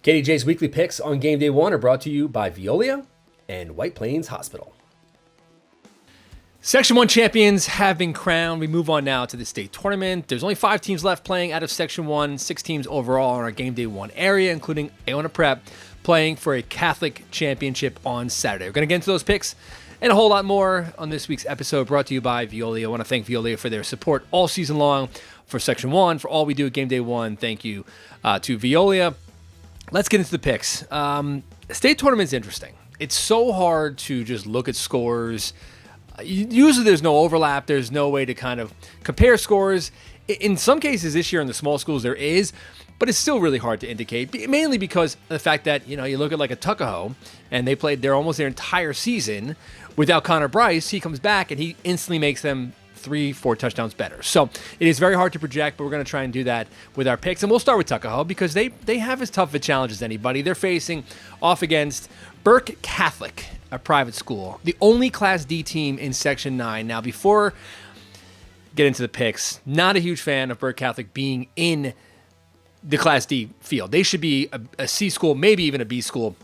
KDJ's weekly picks on Game Day 1 are brought to you by Veolia and White Plains Hospital. Section 1 champions have been crowned. We move on now to the state tournament. There's only 5 teams left playing out of Section 1, 6 teams overall in our Game Day 1 area, including Iona Prep playing for a Catholic championship on Saturday. We're going to get into those picks and a whole lot more on this week's episode, brought to you by Veolia. I want to thank Veolia for their support all season long for Section 1, for all we do at Game Day 1. Thank you to Veolia. Let's get into the picks. State tournament's interesting. It's so hard to just look at scores. Usually there's no overlap. There's no way to kind of compare scores. In some cases this year in the small schools there is, but it's still really hard to indicate, mainly because of the fact that, you look at like a Tuaho, and they played almost their entire season without Connor Bryce. He comes back and he instantly makes them 3-4 touchdowns better. So it is very hard to project, but we're going to try and do that with our picks. And we'll start with Tuaho because they have as tough a challenge as anybody. They're facing off against Burke Catholic, a private school, the only Class D team in Section 9. Now, before get into the picks, not a huge fan of Burke Catholic being in the Class D field. They should be a C school, maybe even a B school,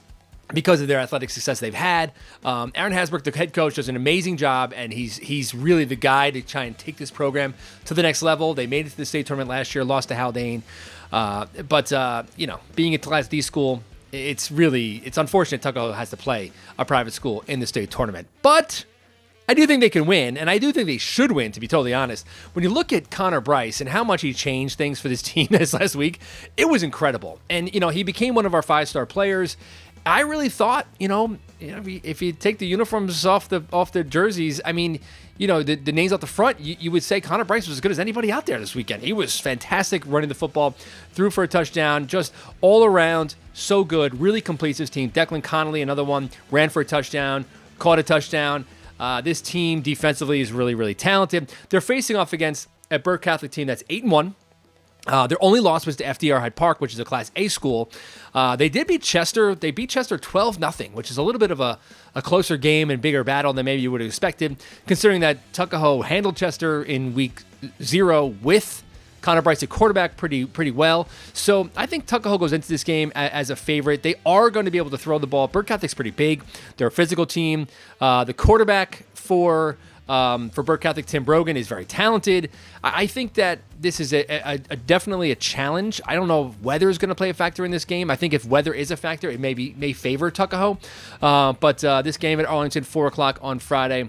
because of their athletic success they've had. Aaron Hasbrook, the head coach, does an amazing job, and he's really the guy to try and take this program to the next level. They made it to the state tournament last year, lost to Haldane. But being a Class D school, it's unfortunate Tuaho has to play a private school in the state tournament. But I do think they can win, and I do think they should win, to be totally honest. When you look at Connor Bryce and how much he changed things for this team this last week, it was incredible. And, he became one of our 5-star players. I really thought, if you take the uniforms off the jerseys, I mean, the names out the front, you would say Connor Bryce was as good as anybody out there this weekend. He was fantastic running the football, threw for a touchdown, just all around so good, really completes his team. Declan Connolly, another one, ran for a touchdown, caught a touchdown. This team defensively is really, really talented. They're facing off against a Burke Catholic team that's 8-1. Their only loss was to FDR Hyde Park, which is a Class A school. They did beat Chester. They beat Chester 12-0, which is a little bit of a closer game and bigger battle than maybe you would have expected, considering that Tuaho handled Chester in week 0 with Connor Bryce at quarterback pretty well. So I think Tuaho goes into this game as a favorite. They are going to be able to throw the ball. Burke Catholic's pretty big. They're a physical team. The quarterback for Burke Catholic, Tim Brogan, is very talented. I think that this is a definitely a challenge. I don't know if weather is going to play a factor in this game. I think if weather is a factor, it may favor Tuaho. But this game at Arlington, 4 o'clock on Friday.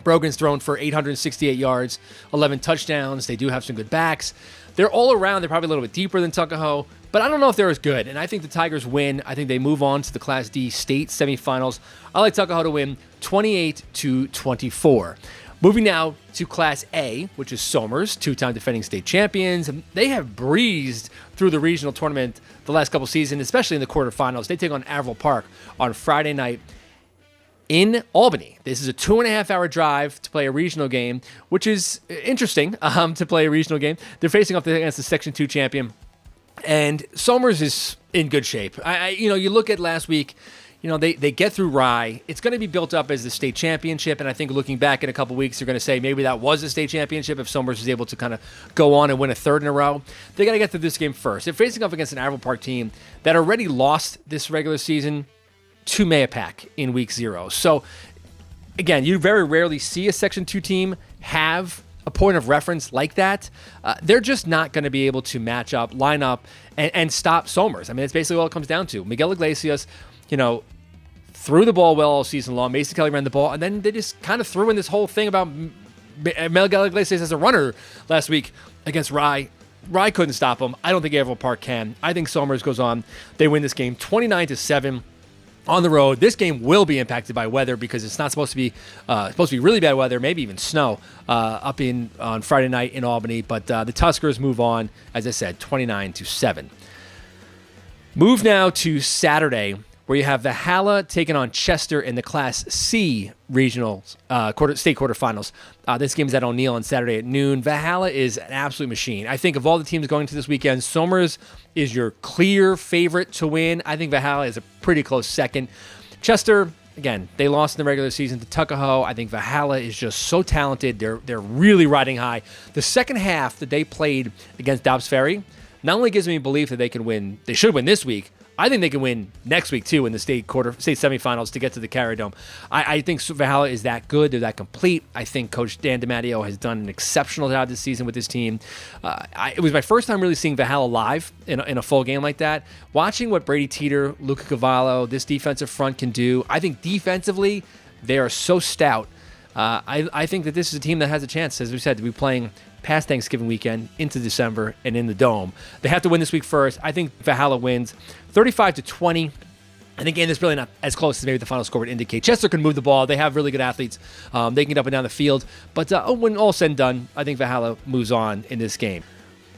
Brogan's thrown for 868 yards, 11 touchdowns. They do have some good backs. They're all around. They're probably a little bit deeper than Tuaho, but I don't know if they're as good. And I think the Tigers win. I think they move on to the Class D state semifinals. I like Tuaho to win 28-24. Moving now to Class A, which is Somers, 2-time defending state champions. They have breezed through the regional tournament the last couple seasons, especially in the quarterfinals. They take on AAL Park on Friday night in Albany. This is a 2.5-hour drive to play a regional game, which is interesting to play a regional game. They're facing off against the Section 2 champion, and Somers is in good shape. You look at last week, they get through Rye. It's going to be built up as the state championship, and I think looking back in a couple weeks, they're going to say maybe that was the state championship if Somers was able to kind of go on and win a third in a row. They got to get through this game first. They're facing off against an AAL Park team that already lost this regular season to Mayapack in week 0. So, again, you very rarely see a Section 2 team have a point of reference like that. They're just not going to be able to match up, line up, and stop Somers. I mean, it's basically all it comes down to. Miguel Iglesias, threw the ball well all season long. Mason Kelly ran the ball, and then they just kind of threw in this whole thing about Miguel Iglesias as a runner last week against Rye. Rye couldn't stop him. I don't think AAL Park can. I think Somers goes on. They win this game 29-7. On the road. This game will be impacted by weather because it's not supposed to be really bad weather, maybe even snow on Friday night in Albany. But the Tuskers move on, as I said, 29-7. Move now to Saturday, where you have Valhalla taking on Chester in the Class C regional state quarterfinals. This game is at O'Neill on Saturday at noon. Valhalla is an absolute machine. I think of all the teams going to this weekend, Somers is your clear favorite to win. I think Valhalla is a pretty close second. Chester, again, they lost in the regular season to Tuaho. I think Valhalla is just so talented. They're really riding high. The second half that they played against Dobbs Ferry not only gives me belief that they can win, they should win this week. I think they can win next week too in the state semifinals to get to the Carrier Dome. I think Valhalla is that good. They're that complete. I think Coach Dan DiMatteo has done an exceptional job this season with this team. It was my first time really seeing Valhalla live in a full game like that. Watching what Brady Teeter, Luca Cavallo, this defensive front can do. I think defensively they are so stout. I think that this is a team that has a chance, as we said, to be playing past Thanksgiving weekend into December and in the Dome. They have to win this week first. I think Valhalla wins 35-20. And again, it's really not as close as maybe the final score would indicate. Chester can move the ball. They have really good athletes. They can get up and down the field. But when all said and done, I think Valhalla moves on in this game.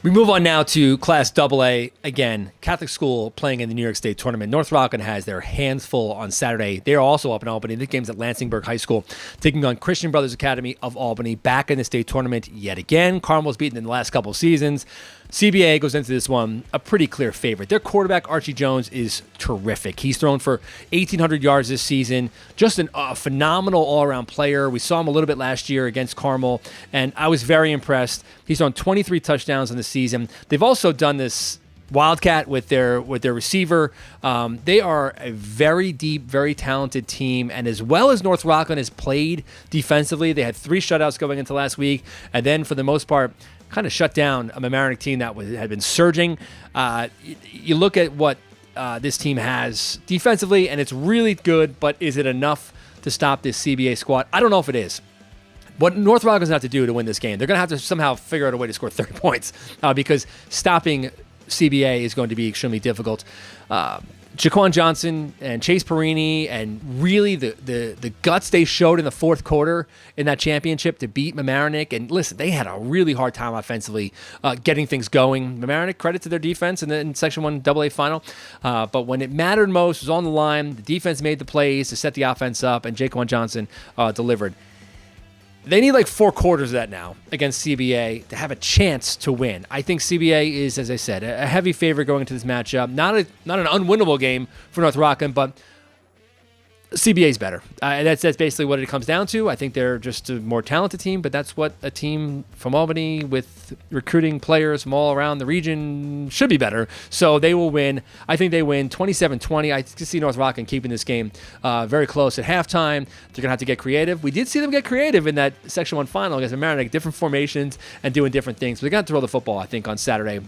We move on now to Class AA. Again, Catholic school playing in the New York State tournament. North Rockland has their hands full on Saturday. They're also up in Albany. The game's at Lansingburg High School, taking on Christian Brothers Academy of Albany, back in the state tournament yet again. Carmel's beaten in the last couple seasons. CBA goes into this one a pretty clear favorite. Their quarterback, Archie Jones, is terrific. He's thrown for 1,800 yards this season. Just a phenomenal all-around player. We saw him a little bit last year against Carmel, and I was very impressed. He's thrown 23 touchdowns in the season. They've also done this Wildcat with their receiver. They are a very deep, very talented team, and as well as North Rockland has played defensively, they had 3 shutouts going into last week, and then for the most part, kind of shut down a Mamaroneck team that had been surging. You look at what this team has defensively, and it's really good, but is it enough to stop this CBA squad? I don't know if it is. What North Rockland's going to have to do to win this game, they're going to have to somehow figure out a way to score 30 points because stopping CBA is going to be extremely difficult. Jaquan Johnson and Chase Perini and really the guts they showed in the fourth quarter in that championship to beat Mamaroneck. And listen, they had a really hard time offensively getting things going. Mamaroneck, credit to their defense in Section 1 AA final. But when it mattered most, it was on the line. The defense made the plays to set the offense up, and Jaquan Johnson delivered. They need like 4 quarters of that now against CBA to have a chance to win. I think CBA is, as I said, a heavy favorite going into this matchup. Not an unwinnable game for North Rockland, but CBA's better. That's basically what it comes down to. I think they're just a more talented team, but that's what a team from Albany with recruiting players from all around the region should be better. So they will win. I think they win 27-20. I can see North Rockland keeping this game very close at halftime. They're going to have to get creative. We did see them get creative in that Section 1 final against Mamaroneck, different formations and doing different things. But they're going to throw the football, I think, on Saturday.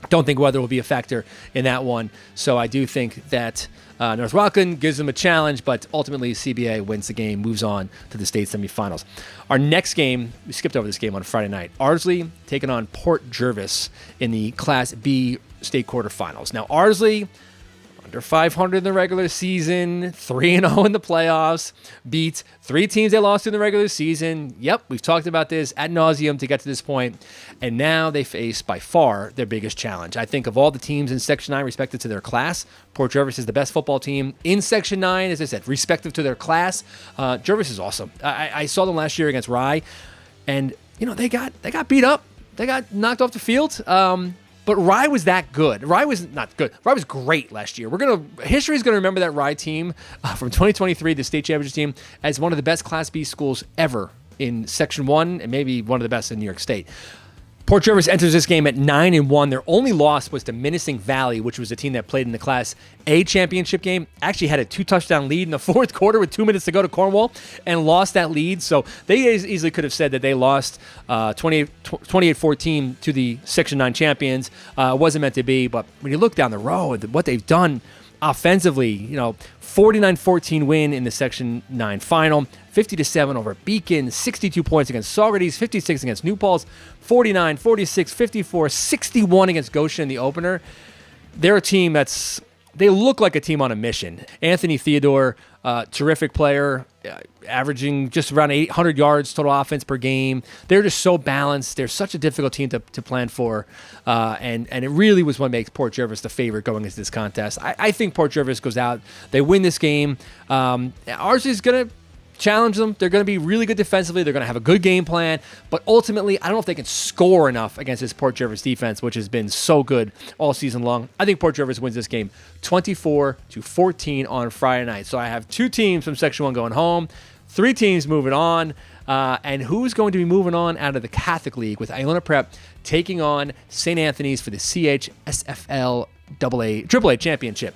Don't think weather will be a factor in that one. So I do think that North Rockland gives them a challenge, but ultimately CBA wins the game, moves on to the state semifinals. Our next game, we skipped over this game on Friday night. Ardsley taking on Port Jervis in the Class B state quarterfinals. Now, Ardsley, under 500 in the regular season, 3-0 in the playoffs, beat 3 teams they lost in the regular season. Yep, we've talked about this ad nauseum to get to this point. And now they face, by far, their biggest challenge. I think of all the teams in Section 9 respective to their class, Port Jervis is the best football team in Section 9, as I said, respective to their class. Jervis is awesome. I saw them last year against Rye, and they got beat up. They got knocked off the field. But Rye was that good. Rye was not good. Rye was great last year. History is going to remember that Rye team from 2023, the state championship team, as one of the best Class B schools ever in Section 1 and maybe one of the best in New York State. Port Jervis enters this game at 9-1. Their only loss was to Menacing Valley, which was a team that played in the Class A championship game. Actually had a 2-touchdown lead in the fourth quarter with 2 minutes to go to Cornwall and lost that lead. So they easily could have said that they lost 28-14 to the Section 9 champions. It wasn't meant to be, but when you look down the road, what they've done offensively, 49-14 win in the Section 9 final, 50-7 over Beacon, 62 points against Saugerties, 56 against New Paltz, 49, 46, 54, 61 against Goshen in the opener. They're a team they look like a team on a mission. Anthony Theodore, terrific player, averaging just around 800 yards total offense per game. They're just so balanced. They're such a difficult team to plan for, and it really was what makes Port Jervis the favorite going into this contest. I think Port Jervis goes out. They win this game. Ours is going to challenge them. They're going to be really good defensively. They're going to have a good game plan, but ultimately, I don't know if they can score enough against this Port Jervis defense, which has been so good all season long. I think Port Jervis wins this game 24-14 on Friday night. So I have 2 teams from Section 1 going home, 3 teams moving on, and who's going to be moving on out of the Catholic League with Iona Prep taking on St. Anthony's for the CHSFL AAA Championship.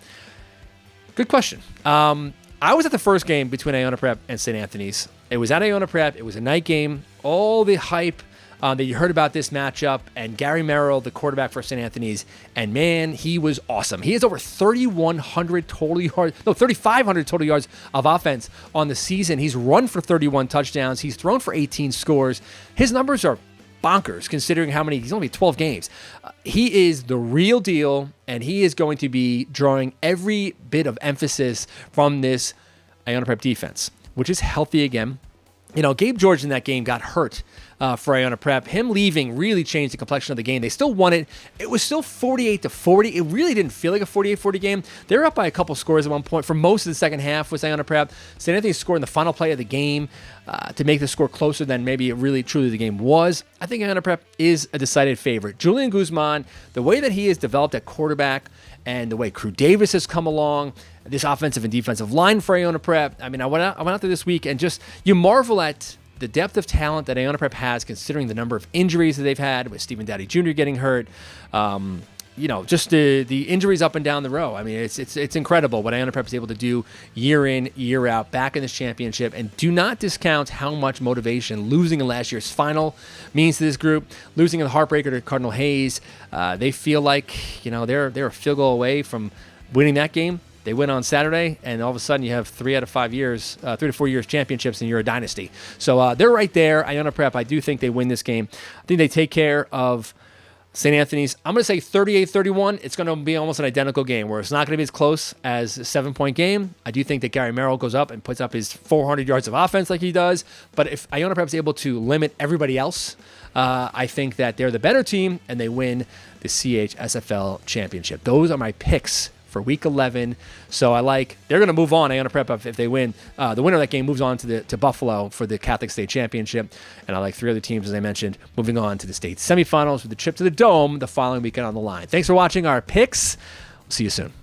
Good question. I was at the first game between Iona Prep and St. Anthony's. It was at Iona Prep. It was a night game. All the hype that you heard about this matchup, and Gary Merrill, the quarterback for St. Anthony's, and man, he was awesome. He has over 3,500 total yards of offense on the season. He's run for 31 touchdowns. He's thrown for 18 scores. His numbers are bonkers considering he's only 12 games. He is the real deal, and he is going to be drawing every bit of emphasis from this Iona Prep defense, which is healthy again. Gabe George in that game got hurt for Iona Prep. Him leaving really changed the complexion of the game. They still won it. It was still 48-40. It really didn't feel like a 48-40 game. They were up by a couple scores at one point. For most of the second half was Iona Prep. St. Anthony scored in the final play of the game to make the score closer than maybe it really truly the game was. I think Iona Prep is a decided favorite. Julian Guzman, the way that he has developed at quarterback and the way Crew Davis has come along, this offensive and defensive line for Iona Prep. I went out there this week and just, you marvel at the depth of talent that Iona Prep has, considering the number of injuries that they've had, with Stephen Dowdy Jr. getting hurt. Just the injuries up and down the row. It's incredible what Iona Prep is able to do year in, year out, back in this championship. And do not discount how much motivation losing in last year's final means to this group. Losing in the heartbreaker to Cardinal Hayes, they feel like they're a field goal away from winning that game. They win on Saturday, and all of a sudden you have 3 to 4 years championships, and you're a dynasty. So they're right there. Iona Prep, I do think they win this game. I think they take care of St. Anthony's. I'm going to say 38-31. It's going to be almost an identical game where it's not going to be as close as a 7-point game. I do think that Gary Merrill goes up and puts up his 400 yards of offense like he does. But if Iona Prep is able to limit everybody else, I think that they're the better team, and they win the CHSFL Championship. Those are my picks for Week 11. So they're going to move on. Iona Prep, if they win, the winner of that game moves on to Buffalo for the Catholic State Championship. And I like 3 other teams, as I mentioned, moving on to the state semifinals with the trip to the Dome the following weekend on the line. Thanks for watching our picks. See you soon.